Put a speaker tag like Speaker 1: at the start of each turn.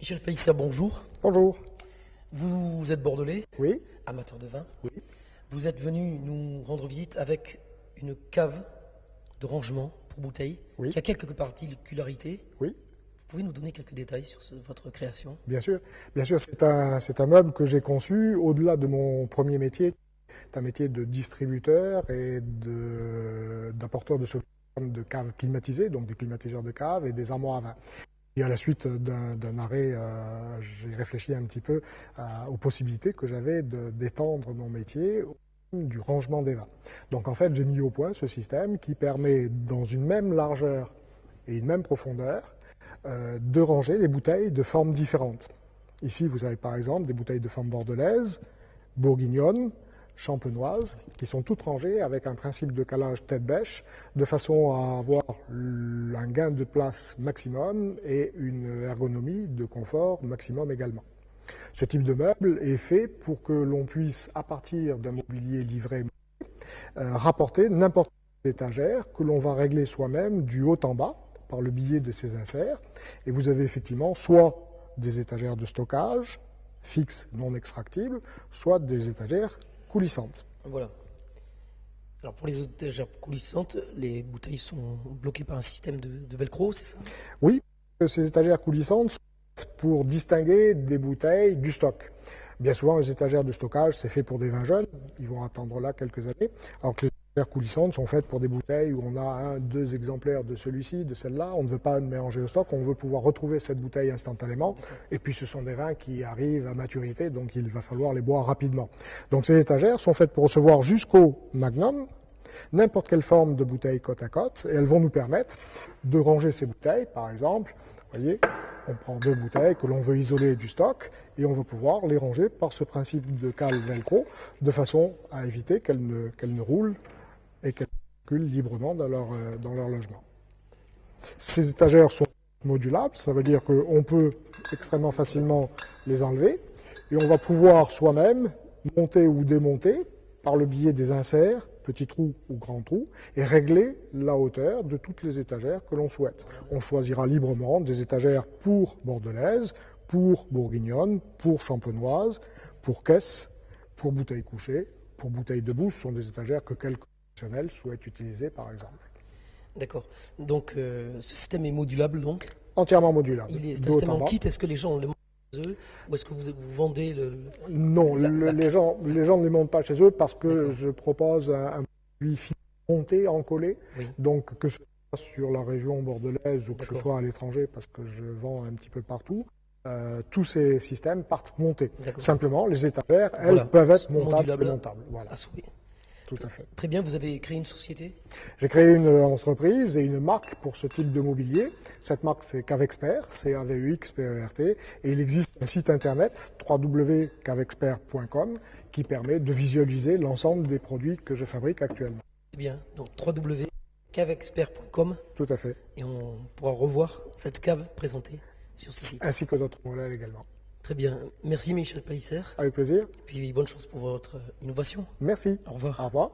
Speaker 1: Michel Pellissier, bonjour.
Speaker 2: Bonjour.
Speaker 1: Vous êtes bordelais,
Speaker 2: Oui,
Speaker 1: amateur de vin.
Speaker 2: oui,
Speaker 1: Vous êtes venu nous rendre visite avec une cave de rangement pour bouteilles
Speaker 2: Oui.
Speaker 1: qui a quelques particularités.
Speaker 2: oui,
Speaker 1: Vous pouvez nous donner quelques détails sur votre création?
Speaker 2: bien sûr. Bien sûr, c'est un meuble que j'ai conçu au-delà de mon premier métier. C'est un métier de distributeur et d'apporteur de solutions de caves climatisées, donc des climatiseurs de caves et des armoires à vin. Et à la suite d'un arrêt, j'ai réfléchi un petit peu aux possibilités que j'avais d'étendre mon métier du rangement des vins. Donc en fait, j'ai mis au point ce système qui permet, dans une même largeur et une même profondeur, de ranger des bouteilles de formes différentes. Ici, vous avez par exemple des bouteilles de forme bordelaise, bourguignonne, champenoise, qui sont toutes rangées avec un principe de calage tête-bêche, de façon à avoir un gain de place maximum et une ergonomie de confort maximum également. Ce type de meuble est fait pour que l'on puisse, à partir d'un mobilier livré, rapporter n'importe quelle étagère que l'on va régler soi-même du haut en bas par le biais de ces inserts. Et vous avez effectivement soit des étagères de stockage fixes non extractibles, soit des étagères coulissantes.
Speaker 1: Voilà. Alors pour les étagères coulissantes, les bouteilles sont bloquées par un système de velcro, c'est ça?
Speaker 2: Oui, ces étagères coulissantes sont pour distinguer des bouteilles du stock. Bien souvent, les étagères de stockage, c'est fait pour des vins jeunes, ils vont attendre là quelques années, alors que les étagères coulissantes sont faites pour des bouteilles où on a deux exemplaires de celui-ci, de celle-là, on ne veut pas le mélanger au stock, on veut pouvoir retrouver cette bouteille instantanément, et puis ce sont des vins qui arrivent à maturité, donc il va falloir les boire rapidement. Donc ces étagères sont faites pour recevoir jusqu'au magnum n'importe quelle forme de bouteille côte à côte, et elles vont nous permettre de ranger ces bouteilles, par exemple. Vous voyez, on prend deux bouteilles que l'on veut isoler du stock, et on va pouvoir les ranger par ce principe de cale velcro, de façon à éviter qu'elles ne roulent et qu'elles circulent librement dans leur logement. Ces étagères sont modulables, ça veut dire qu'on peut extrêmement facilement les enlever, et on va pouvoir soi-même monter ou démonter par le biais des inserts, petits trous ou grands trous, et régler la hauteur de toutes les étagères que l'on souhaite. On choisira librement des étagères pour bordelaise, pour bourguignonne, pour champenoise, pour caisse, pour bouteille couchée, pour bouteille debout. Ce sont des étagères que quelques professionnels souhaitent utiliser, par exemple.
Speaker 1: D'accord. Donc ce système est modulable donc?
Speaker 2: Entièrement modulable.
Speaker 1: C'est un système en kit, est-ce que les gens le montent chez eux ou est-ce que vous vendez
Speaker 2: Non, les gens ne les montent pas chez eux parce que je propose un produit monté, encollé.
Speaker 1: Oui.
Speaker 2: Donc que ce soit sur la région bordelaise ou que ce soit à l'étranger parce que je vends un petit peu partout, tous ces systèmes partent montés. Simplement, les étagères, elles, peuvent être montables et démontables. Voilà. Tout à fait.
Speaker 1: Très bien, vous avez créé une société?
Speaker 2: J'ai créé une entreprise et une marque pour ce type de mobilier. Cette marque, c'est Cavexpert, CAVEXPERT, et il existe un site internet, www.cavexpert.com, qui permet de visualiser l'ensemble des produits que je fabrique actuellement.
Speaker 1: Très bien, donc www.cavexpert.com.
Speaker 2: Tout à fait.
Speaker 1: Et on pourra revoir cette cave présentée sur ce site.
Speaker 2: Ainsi que d'autres modèles également.
Speaker 1: Très bien. Merci Michel Pellissier.
Speaker 2: Avec plaisir.
Speaker 1: Et puis bonne chance pour votre innovation.
Speaker 2: Merci.
Speaker 1: Au revoir.
Speaker 2: Au revoir.